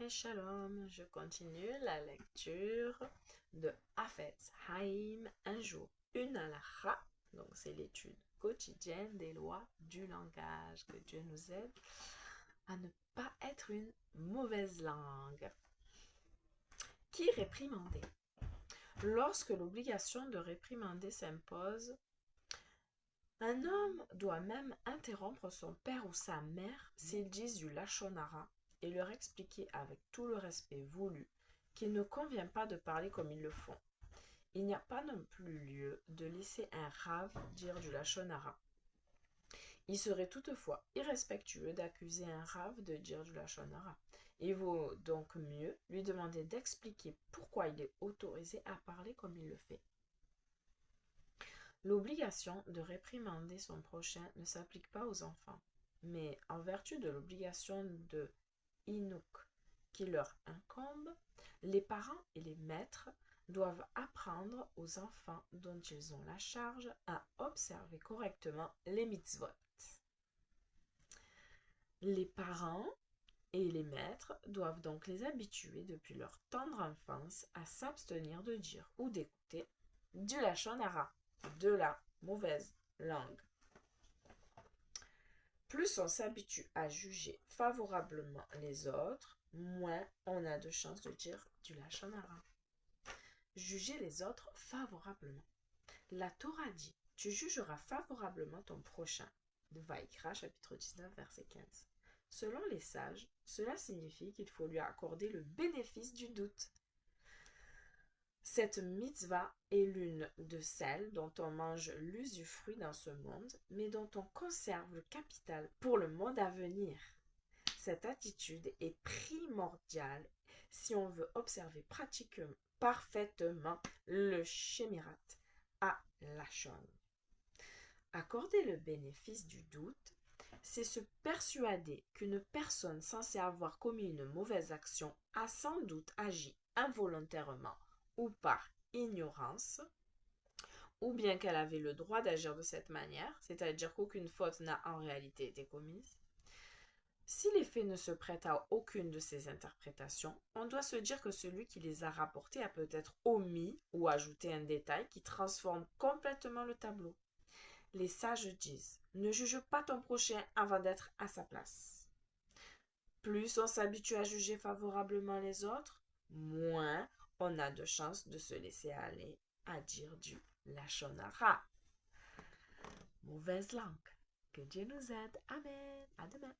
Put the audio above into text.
et Shalom. Je continue la lecture de Hafetz Haïm, un jour, une halakha. Donc, c'est l'étude quotidienne des lois du langage. Que Dieu nous aide à ne pas être une mauvaise langue. Qui réprimander? Lorsque l'obligation de réprimander s'impose, un homme doit même interrompre son père ou sa mère s'ils disent du lachon hara et leur expliquer avec tout le respect voulu qu'il ne convient pas de parler comme ils le font. Il n'y a pas non plus lieu de laisser un rave dire du lachon hara. Il serait toutefois irrespectueux d'accuser un rave de dire du lachon hara. Il vaut donc mieux lui demander d'expliquer pourquoi il est autorisé à parler comme il le fait. L'obligation de réprimander son prochain ne s'applique pas aux enfants, mais en vertu de l'obligation de Hinouk qui leur incombe, les parents et les maîtres doivent apprendre aux enfants dont ils ont la charge à observer correctement les mitzvot. Les parents et les maîtres doivent donc les habituer depuis leur tendre enfance à s'abstenir de dire ou d'écouter du lachon hara, de la mauvaise langue. Plus on s'habitue à juger favorablement les autres, moins on a de chances de dire du lachon hara. Juger les autres favorablement. La Torah dit, tu jugeras favorablement ton prochain. De Vaikra, chapitre 19, verset 15. Selon les sages, cela signifie qu'il faut lui accorder le bénéfice du doute. Cette mitzvah est l'une de celles dont on mange l'usufruit dans ce monde, mais dont on conserve le capital pour le monde à venir. Cette attitude est primordiale si on veut observer pratiquement, parfaitement le Shemirat à Lachon. Accorder le bénéfice du doute, c'est se persuader qu'une personne censée avoir commis une mauvaise action a sans doute agi involontairement ou par ignorance, ou bien qu'elle avait le droit d'agir de cette manière, c'est-à-dire qu'aucune faute n'a en réalité été commise. Si les faits ne se prêtent à aucune de ces interprétations, on doit se dire que celui qui les a rapportés a peut-être omis ou ajouté un détail qui transforme complètement le tableau. Les sages disent, ne juge pas ton prochain avant d'être à sa place. Plus on s'habitue à juger favorablement les autres, moins on a de chances de se laisser aller à dire du lachon hara. Mauvaise langue. Que Dieu nous aide. Amen. À demain.